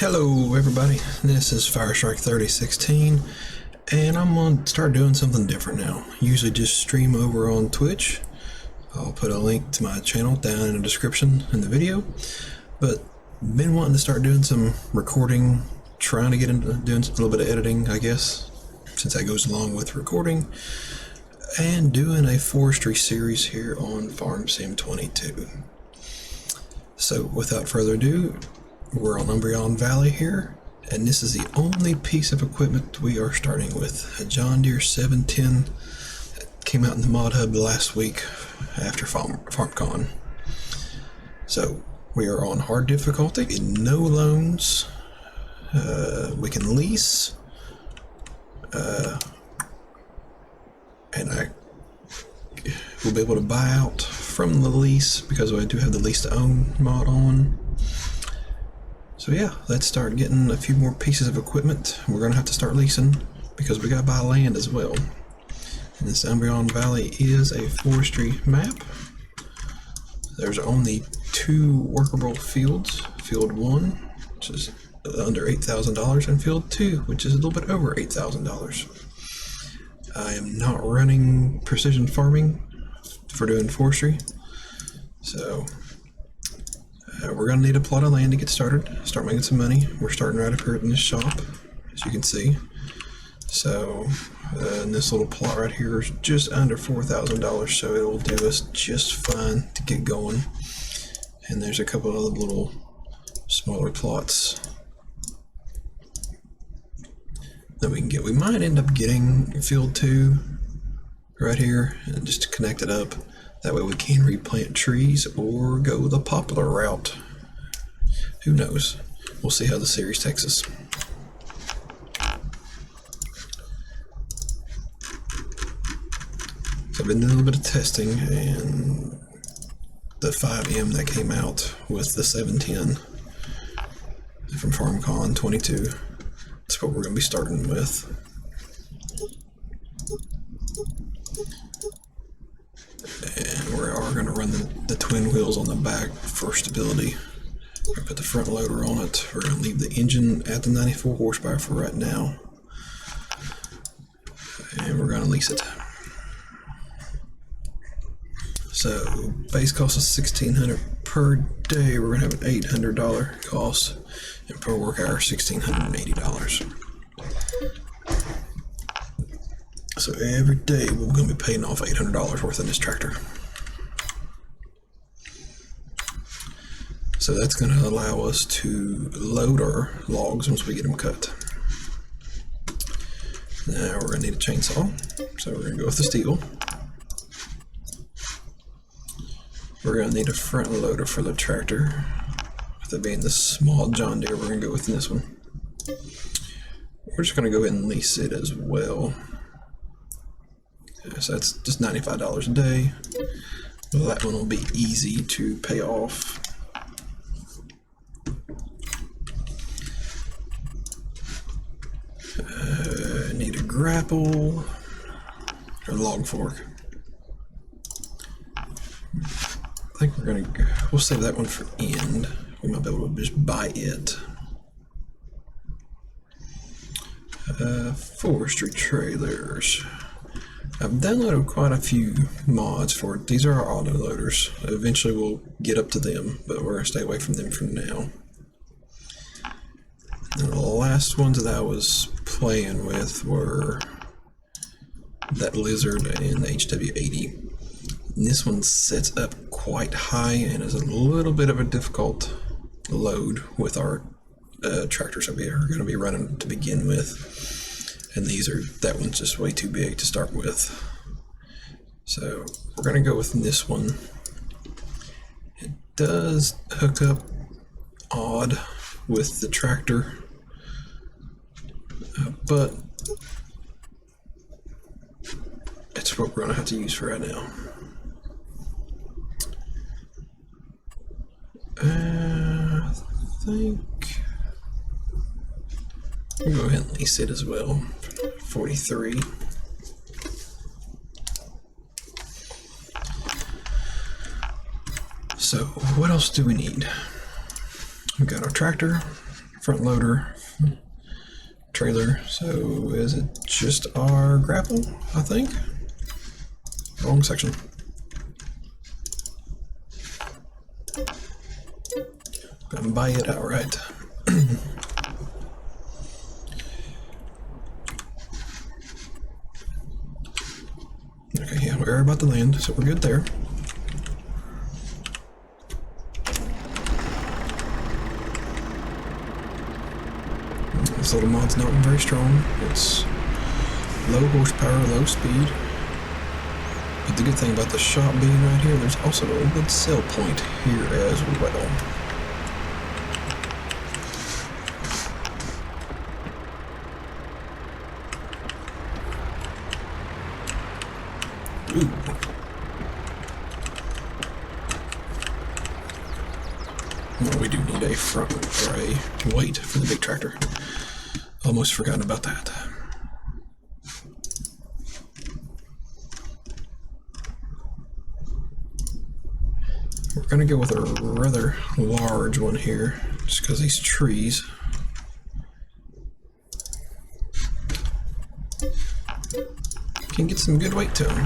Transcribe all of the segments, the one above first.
Hello everybody, this is FireShark3016 and I'm going to start doing something different now. Usually just stream over on Twitch. I'll put a link to my channel down in the description in the video, but been wanting to start doing some recording, trying to get into doing a little bit of editing, I guess, since that goes along with recording, and doing a forestry series here on FarmSim22. So without further ado, we're on Umbreon Valley here, and this is the only piece of equipment we are starting with. A John Deere 710 that came out in the mod hub last week after FarmCon. So we are on hard difficulty, no loans, we can lease, and I will be able to buy out from the lease because I do have the lease to own mod on. So yeah, let's start getting a few more pieces of equipment. We're going to have to start leasing because we got to buy land as well. And this Umbreon Valley is a forestry map. There's only 2 workable fields. Field 1, which is under $8,000, and Field 2, which is a little bit over $8,000. I am not running precision farming for doing forestry, so we're going to need a plot of land to get started, start making some money. We're starting right up here in this shop, as you can see. So this little plot right here is just under $4,000, so it will do us just fine to get going. And there's a couple of other little smaller plots that we can get. We might end up getting Field 2 right here, and just to connect it up. That way we can replant trees or go the popular route. Who knows? We'll see how the series takes us. So I've been doing a little bit of testing, and the 5M that came out with the 710 from FarmCon 22, that's what we're going to be starting with. And we are going to run the twin wheels on the back for stability. We're going to put the front loader on it. We're going to leave the engine at the 94 horsepower for right now. And we're going to lease it. So base cost is $1,600 per day. We're going to have an $800 cost, and per work hour $1,680. So every day we're going to be paying off $800 worth of this tractor. So that's going to allow us to load our logs once we get them cut. Now we're going to need a chainsaw, so we're going to go with the steel. We're going to need a front loader for the tractor. With it being the small John Deere, we're going to go with this one. We're just going to go ahead and lease it as well. So that's just $95 a day. Well, that one will be easy to pay off. Need a grapple or log fork. I think we'll save that one for end. We might be able to just buy it. Forestry trailers. I've downloaded quite a few mods for it. These are our auto loaders. Eventually we'll get up to them, but we're going to stay away from them for now. And the last ones that I was playing with were that Lizard and the HW80. And this one sets up quite high and is a little bit of a difficult load with our tractors that we are going to be running to begin with. And that one's just way too big to start with. So we're going to go with this one. It does hook up odd with the tractor, but it's what we're going to have to use for right now. I think we'll go ahead and lease it as well. 43. So what else do we need? We've got our tractor, front loader trailer. So is it just our grapple? I think. Wrong section. Gonna buy it outright. Okay, yeah, we're about to land, so we're good there. This little mod's not very strong. It's low horsepower, low speed. But the good thing about the shop being right here, there's also a good sell point here as well. Ooh. Well, we do need a front or a weight for the big tractor. Almost forgotten about that. We're gonna go with a rather large one here, just because these trees. Can get some good weight to them.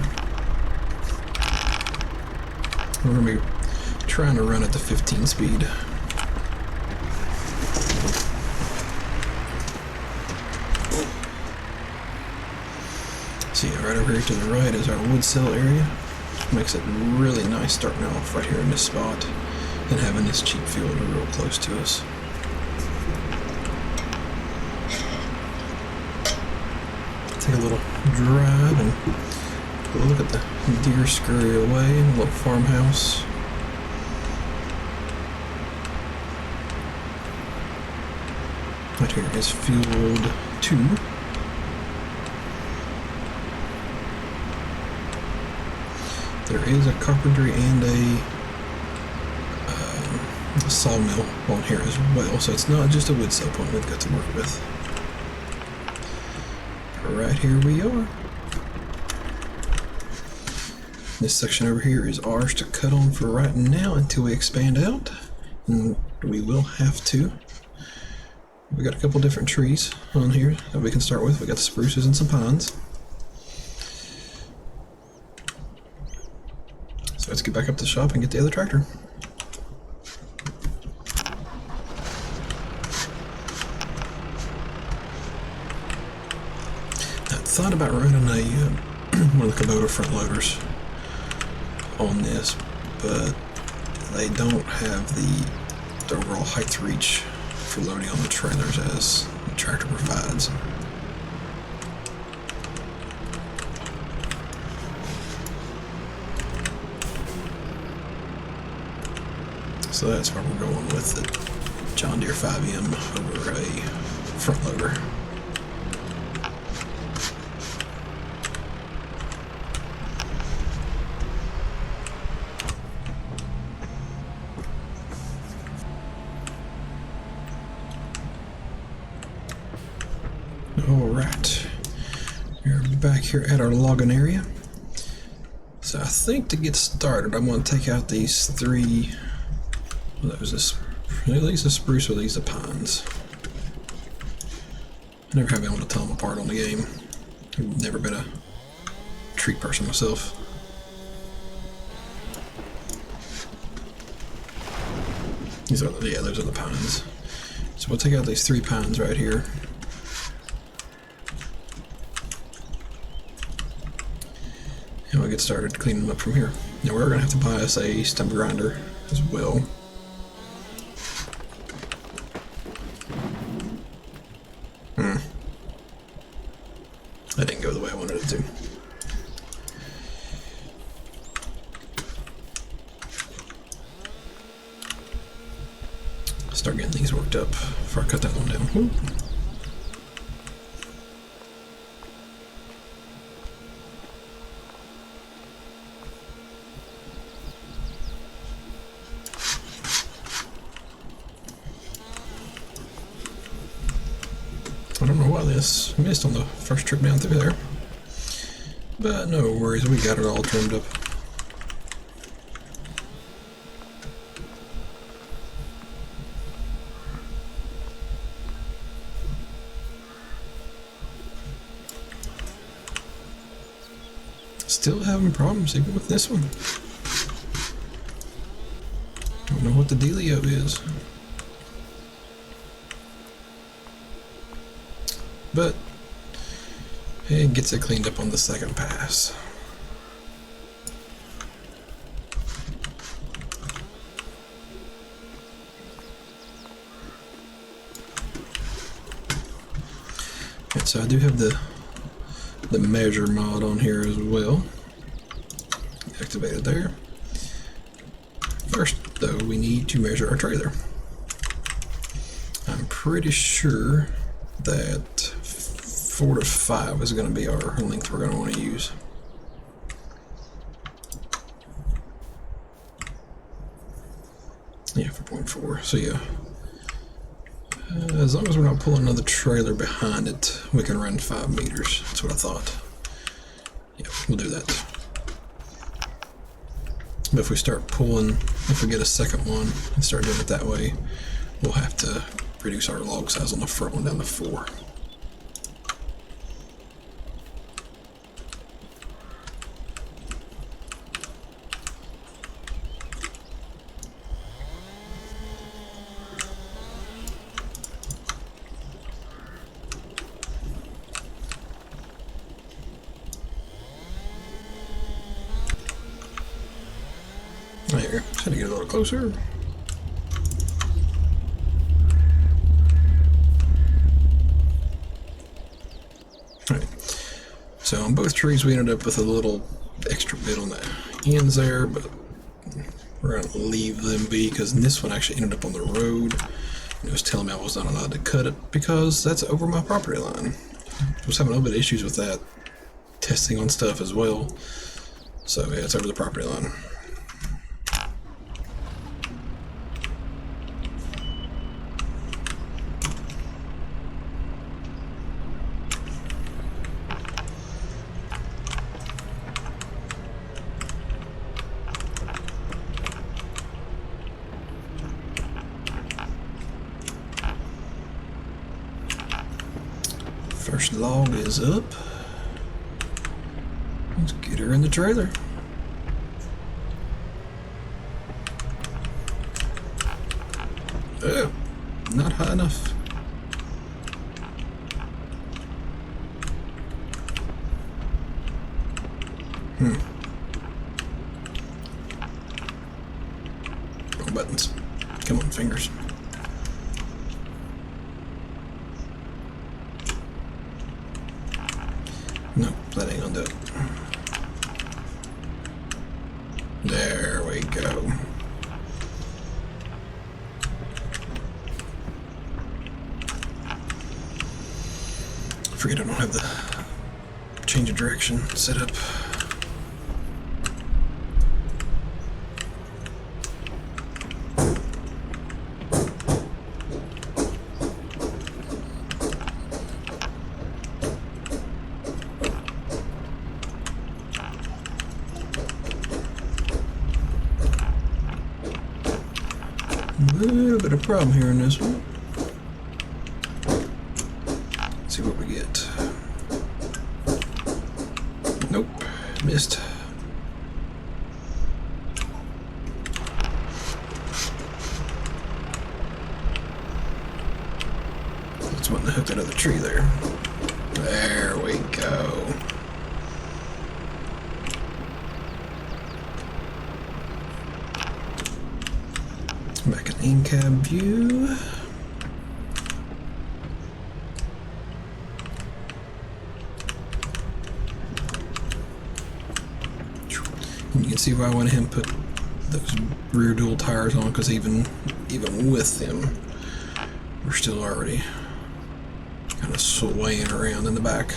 We're gonna be trying to run at the 15 speed. See, right over here to the right is our wood cell area. Makes it really nice starting off right here in this spot and having this cheap field real close to us. Take a little drive and look at the deer scurry away in a little farmhouse. Right here is field 2. There is a carpentry and a sawmill on here as well, so it's not just a wood cell point we've got to work with. Right here we are. This section over here is ours to cut on for right now until we expand out, and we will have to. We got a couple different trees on here that we can start with. We got the spruces and some pines. So let's get back up to the shop and get the other tractor. I thought about running one of the Kubota front loaders on this, but they don't have the overall height reach for loading on the trailers as the tractor provides. So that's why we're going with the John Deere 5M over a front loader. Alright, we're back here at our logging area. So I think to get started, I'm going to take out these 3. Well, these a spruce or these are pines. I never have been able to tell them apart on the game. I've never been a tree person myself. Those are the pines. So we'll take out these 3 pines right here. And we'll get started cleaning them up from here. Now we're going to have to buy us a stump grinder as well. That didn't go the way I wanted it to. Start getting these worked up before I cut that one down. Ooh. I don't know why this missed on the first trip down through there, but no worries, we got it all trimmed up. Still having problems even with this one. Don't know what the dealio is. But it gets it cleaned up on the second pass. And so I do have the measure mod on here as well. Activated there. First, though, we need to measure our trailer. I'm pretty sure that 4 to 5 is going to be our length we're going to want to use. Yeah, 4.4. So yeah, as long as we're not pulling another trailer behind it, we can run 5 meters. That's what I thought. Yeah, we'll do that. But if we start pulling, if we get a second one and start doing it that way, we'll have to reduce our log size on the front one down to 4. There, try to get a little closer. Alright, so on both trees we ended up with a little extra bit on the ends there, but we're going to leave them be because this one actually ended up on the road. And it was telling me I was not allowed to cut it because that's over my property line. I was having a little bit of issues with that, testing on stuff as well. So yeah, it's over the property line. First log is up. Let's get her in the trailer. Oh, not high enough. Wrong buttons. Come on, fingers. Nope, that ain't gonna do it. There we go. Forget I don't have the change of direction set up. A little bit of problem here in this one. Let's see what we get. Nope, missed. Let's want to hook that other tree there. There we go. Back in in-cab view. And you can see why I went ahead and put those rear dual tires on, because even with them, we're still already kind of swaying around in the back.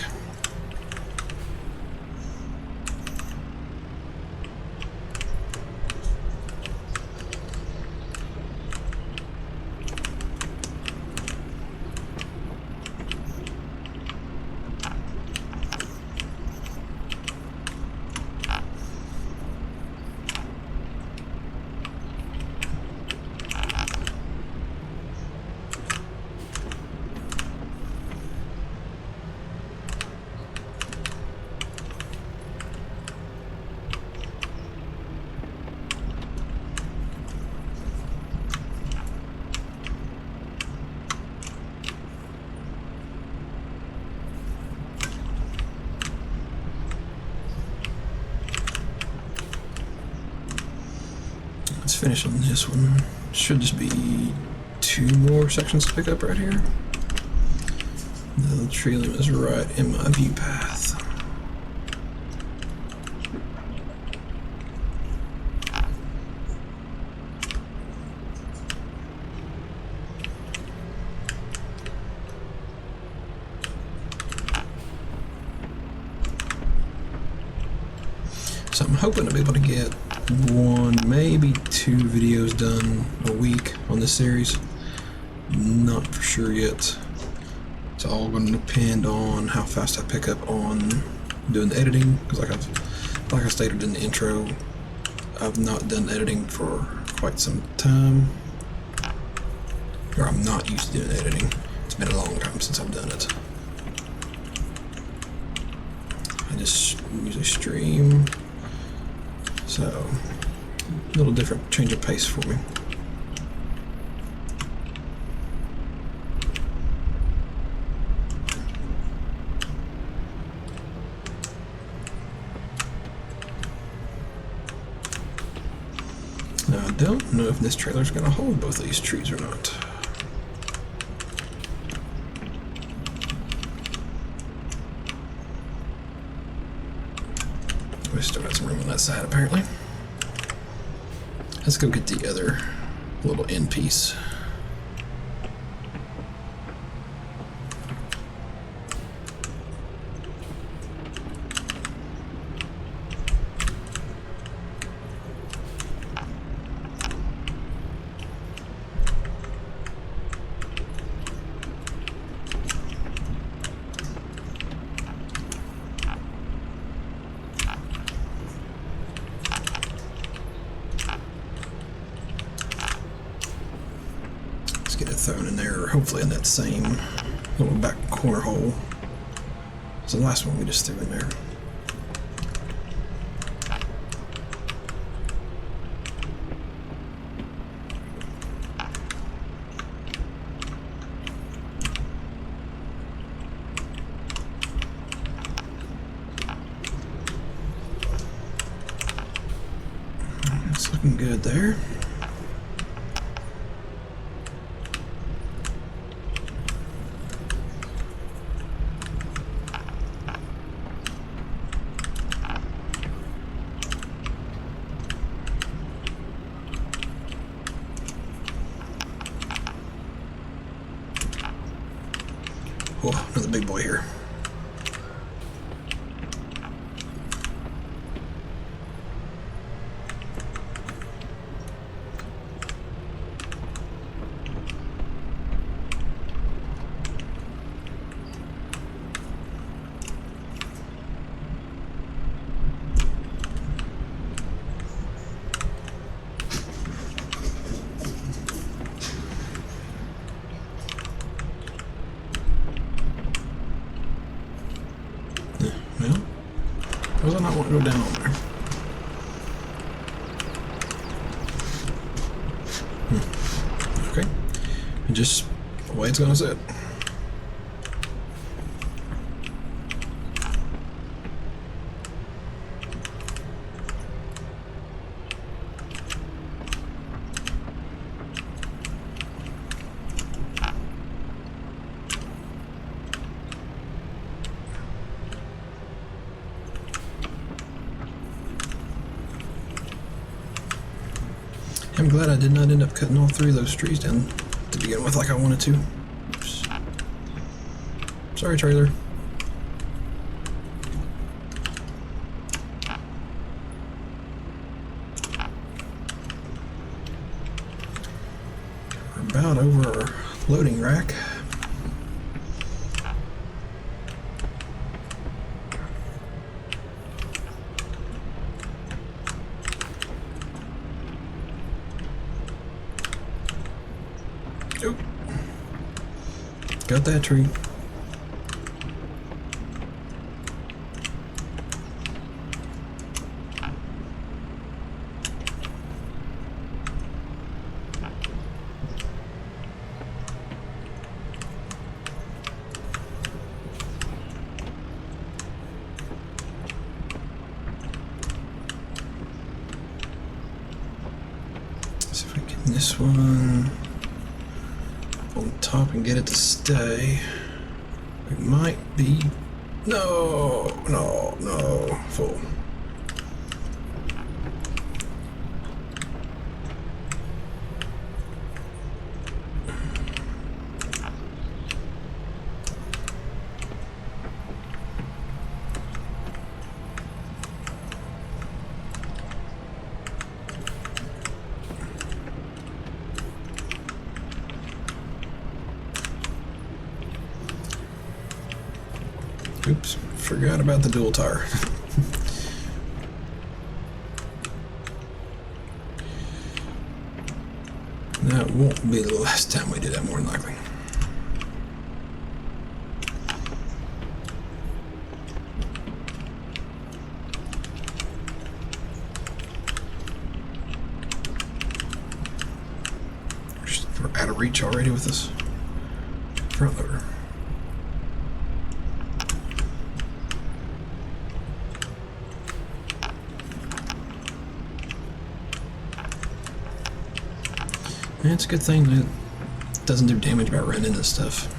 finish on this one. Should just be 2 more sections to pick up right here. The tree limb is right in my view path. So I'm hoping to be able to get 1, maybe 2 videos done a week on this series. Not for sure yet. It's all going to depend on how fast I pick up on doing the editing, because like I stated in the intro, I've not done editing for quite some time. Or I'm not used to doing editing. It's been a long time since I've done it. I just usually stream. So, a little different change of pace for me. Now, I don't know if this trailer's going to hold both of these trees or not. We still got some room on that side, apparently. Let's go get the other little end piece. Get it thrown in there, hopefully in that same little back corner hole as the last one we just threw in there. It's looking good there. Oh, another big boy here. Well, I not want to go down on there. Okay. And just the way it's going to sit. I'm glad I did not end up cutting all 3 of those trees down to begin with like I wanted to. Oops. Sorry, trailer. We're about over our loading rack. Oop. Got that tree. this one on top and get it to stay. It might be... No, full. Oops, forgot about the dual tire. That won't be the last time we do that, more than likely. We're out of reach already with this front loader. And it's a good thing that it doesn't do damage by running into stuff.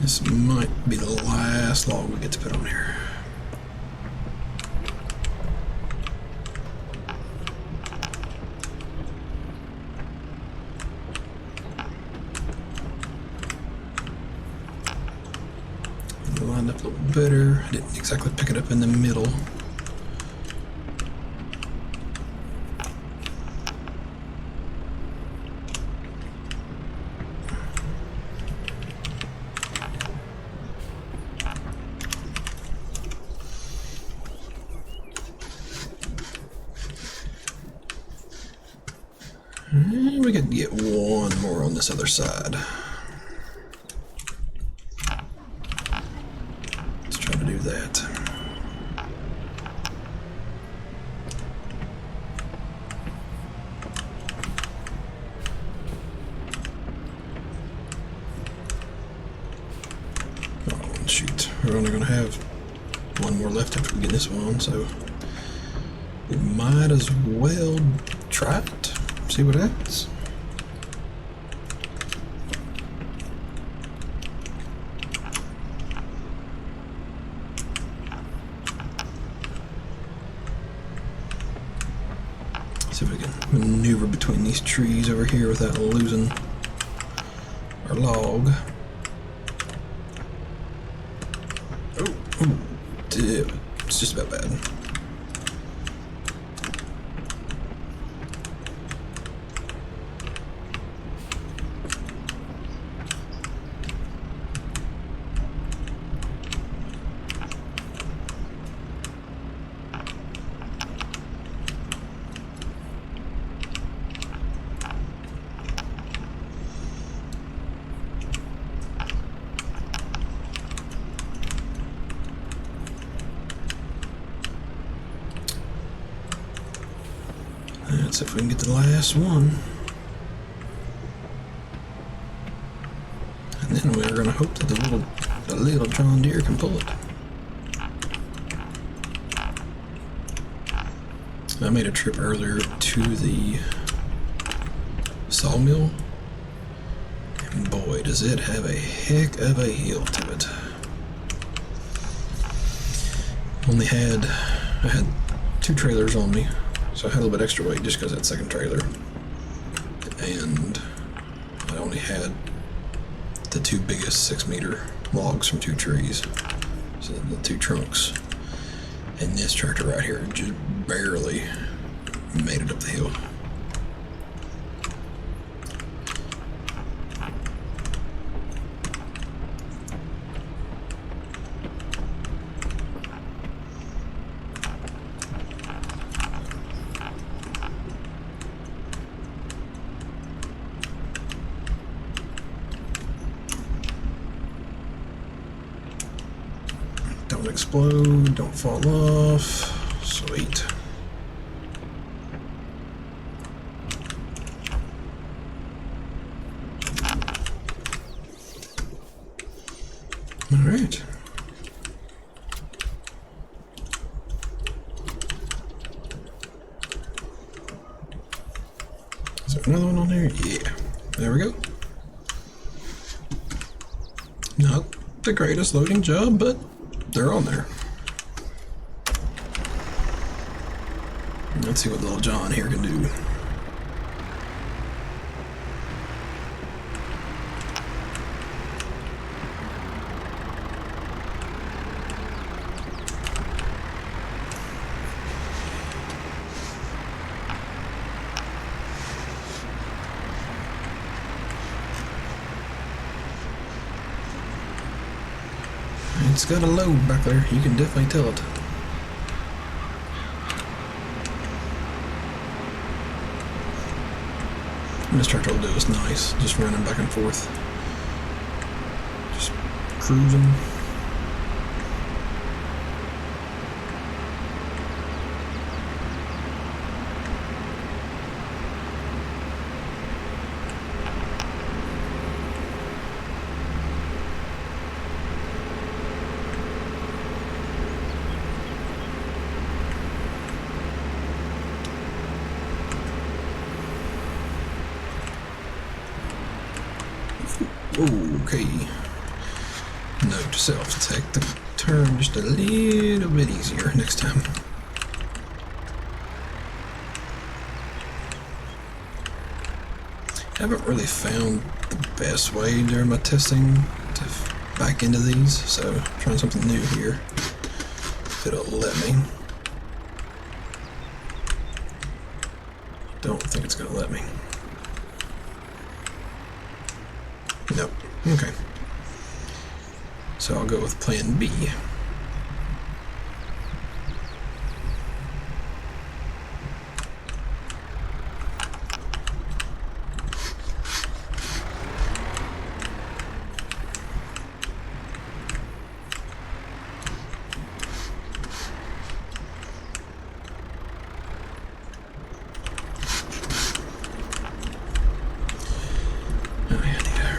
This might be the last log we get to put on here. Lined up a little better. I didn't exactly pick it up in the middle. And we could get one more on this other side. Let's try to do that. Oh, shoot. We're only going to have one more left after we get this one on, so we might as well try it. See what happens. See if we can maneuver between these trees over here without losing our log. Oh, damn. It's just about bad. Let's see if we can get the last one. And then we're going to hope that the little John Deere can pull it. I made a trip earlier to the sawmill, and boy does it have a heck of a hill to it. I had 2 trailers on me, so I had a little bit extra weight just because of that second trailer, and I only had the 2 biggest 6-meter logs from 2 trees, so the 2 trunks, and this tractor right here just barely made it up the hill. explode, don't fall off. Sweet. Alright. Is there another one on there? Yeah. There we go. Not the greatest loading job, but they're on there. Let's see what little John here can do. It's got a load back there, you can definitely tell it. And this tractor will do is nice, just running back and forth. Just cruising. Okay. Note to self, take the turn just a little bit easier next time. I haven't really found the best way during my testing to back into these, so I'm trying something new here. If it'll let me. Don't think it's gonna let me. Nope. Okay. So I'll go with plan B.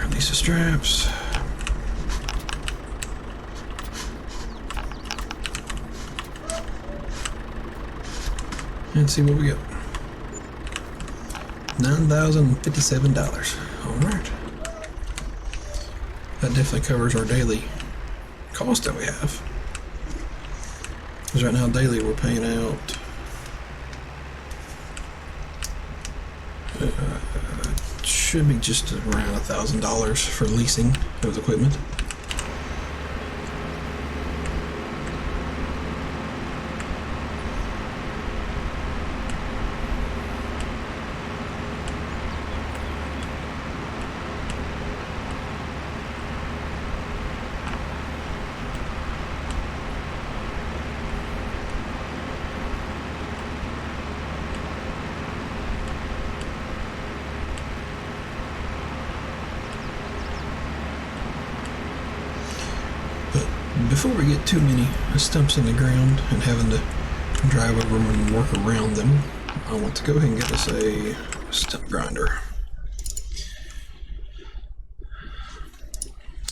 Release the straps. And see what we got. $9,057. Alright. That definitely covers our daily cost that we have. Because right now daily we're paying out should be just around $1,000 for leasing those equipment. Before we get too many stumps in the ground and having to drive over them and work around them, I want to go ahead and get us a stump grinder.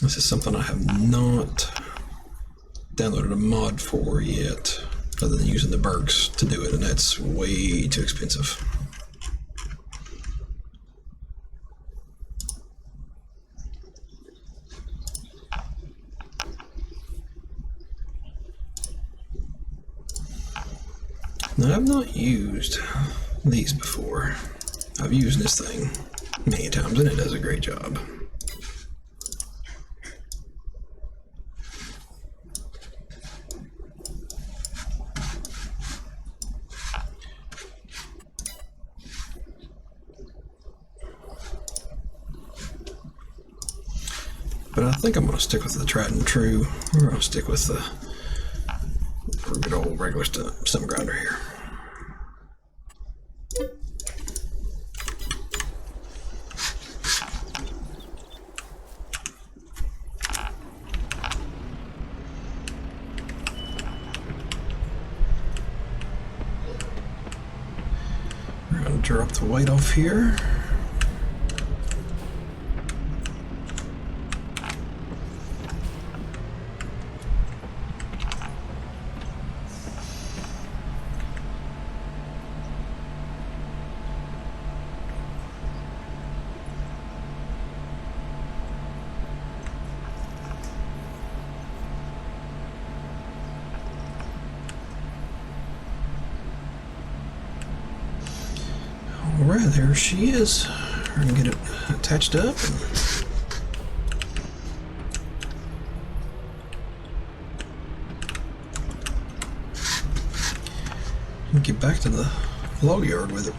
This is something I have not downloaded a mod for yet, other than using the Bergs to do it, and that's way too expensive. Now, I've not used these before. I've used this thing many times and it does a great job. But I think I'm going to stick with the tried and true. We're going to stick with the good old regular stump grinder here. drop the weight off here. Alright, there she is. We're gonna get it attached up. And get back to the log yard with it.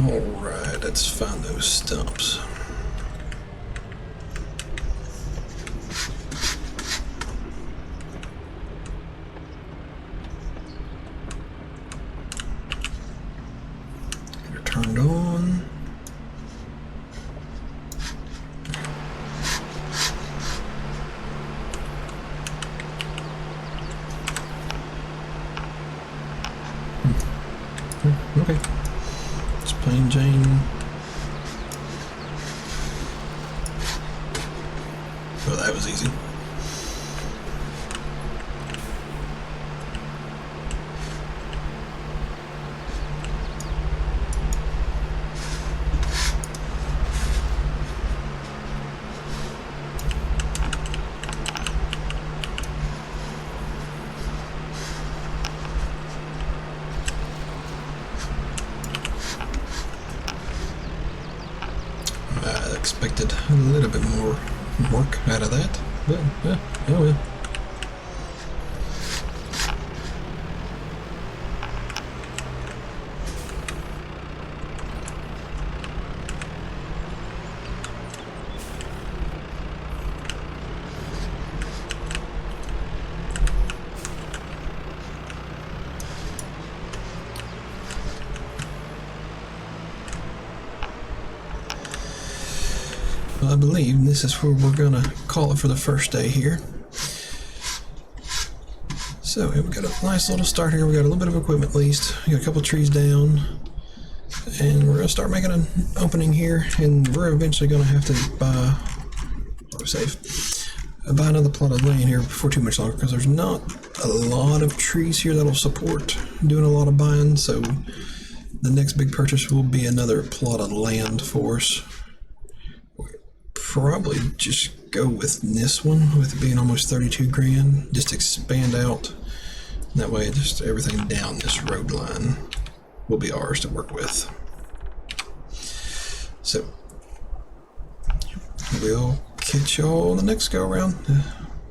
Alright, let's find those stumps. Get her turned on. Okay. Plain Jane. Oh, that was easy. I expected a little bit more work out of that, but oh well. I believe this is where we're gonna call it for the first day here. So we've got a nice little start here. We got a little bit of equipment leased. We got a couple trees down, and we're gonna start making an opening here. And we're eventually gonna have to buy, buy another plot of land here before too much longer, because there's not a lot of trees here that'll support doing a lot of buying. So the next big purchase will be another plot of land for us. Probably just go with this one, with it being almost 32 grand. Just expand out. That way, just everything down this road line will be ours to work with. So we'll catch y'all on the next go around.